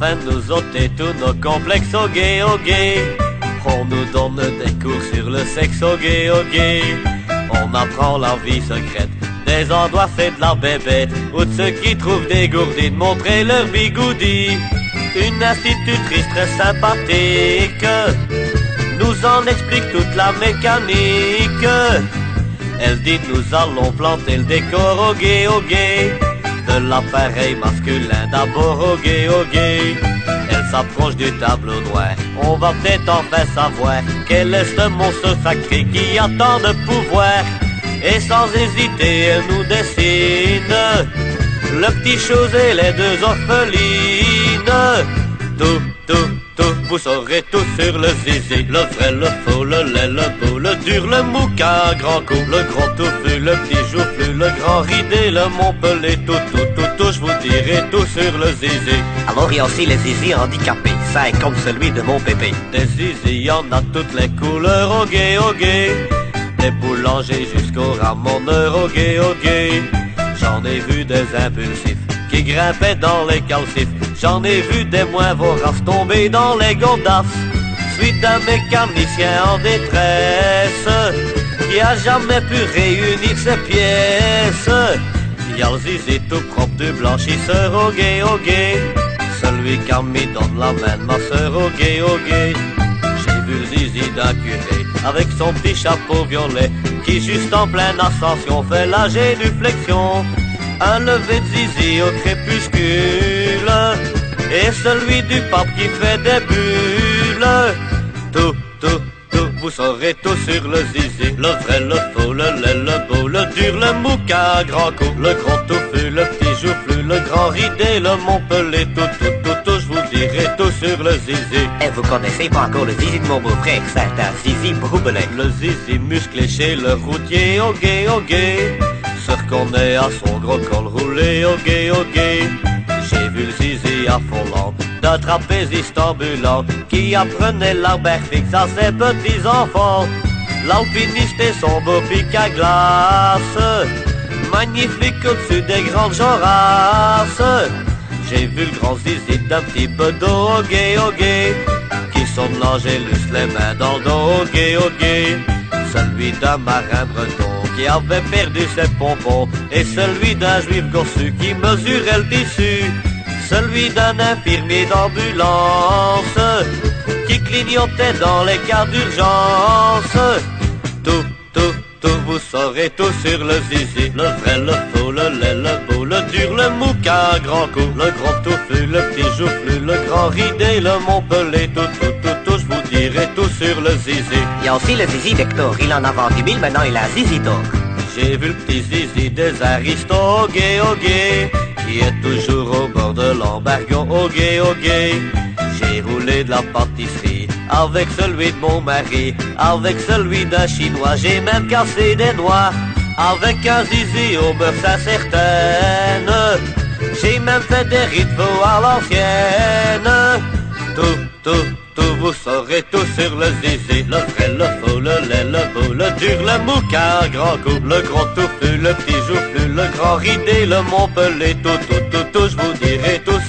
emmène nous ôter tous nos complexes au gay, au gay. On nous donne des cours sur le sexe au gay, au gay. On apprend la vie secrète des endroits faits de la bébête, ou de ceux qui trouvent dégourdis de montrer leur bigoudi. Une institutrice très sympathique nous en explique toute la mécanique. Elle dit nous allons planter le décor au gay, au gay. De l'appareil masculin d'abord au gay, au gay. Elle s'approche du tableau noir, on va peut-être enfin savoir quel est ce monstre sacré qui a tant de pouvoir. Et sans hésiter elle nous dessine le petit chose et les deux orphelines. Tout, tout, tout, vous saurez tout sur le zizi. Le vrai, le faux, le laid, le beau, le dur, le mou qu'un grand coup, le gros touffu, le petit joufflu, le grand ridé, le montpelé. Tout, tout, tout, tout, je vous dirai tout sur le zizi. Alors il y a aussi les zizi handicapés, ça est comme celui de mon bébé. Des zizi, y en a toutes les couleurs au gay, au gay. Des boulangers jusqu'au ramoneur au gay, au gay. J'en ai vu des impulsifs qui grimpaient dans les calcifs. J'en ai vu des moins voraces tomber dans les godasses. Suite d'un mécanicien en détresse qui a jamais pu réunir ses pièces. Y'a le zizi tout propre du blanchisseur au gay, au gay. Celui qui a mis donne la main de ma sœur au gay, au gay. J'ai vu le zizi d'un curé avec son petit chapeau violet qui juste en pleine ascension fait la génuflexion. Un lever de zizi au crépuscule et celui du pape qui fait des bulles. Tout, tout, tout, vous saurez tout sur le zizi. Le vrai, le faux, le laid, le beau, le dur, le mou qu'un grand coup, le gros touffu, le petit joufflu, le grand ridé, le montpelé. Tout, tout, tout, tout, je vous dirai tout sur le zizi. Et vous connaissez pas encore le zizi de mon beau-frère, c'est un zizi broubelin. Le zizi musclé chez le routier au gay, au gay. Se reconnaît à son gros col roulé au gay, au gay. J'ai vu le zizi à Follande d'un trapéziste ambulant qui apprenait l'arbère fixe à ses petits enfants. L'alpiniste et son beau pic à glace, magnifique au-dessus des grandes jorasses. J'ai vu le grand zizi d'un petit bedeau au gay, au gay, qui sonne l'angélus les mains dans le dos au gay, au gay. Celui d'un marin breton qui avait perdu ses pompons, et celui d'un juif gossu qui mesurait le tissu. Celui d'un infirmier d'ambulance qui clignotait dans les cas d'urgence. Tout, tout, tout, vous saurez tout sur le zizi. Le vrai, le faux, le laid, le beau, le dur, le mou qu'un grand coup, le gros touffu, le petit joufflu, le grand ridé, le montpelé. Tout, tout, tout, tout, je vous dirai tout sur le zizi. Il y a aussi le zizi d'Hector, il en a vendu 1000, maintenant il a un zizi d'or. J'ai vu le petit zizi des aristos au gay, au gay, qui est toujours au bord de l'embargo au gay, au gay. J'ai roulé de la pâtisserie avec celui de mon mari, avec celui d'un chinois, j'ai même cassé des doigts avec un zizi au beurre Saint-Certaine. J'ai même fait des rideaux à l'ancienne. Tout, tout, tout, vous saurez tout sur le zizi. Le vrai, le faux, le laid, le beau, le dur, le mou qu'un grand coup, le gros touffu, le petit joufflu, le grand ridé, le montpelé. Tout, tout, tout, tout, je vous dirai tout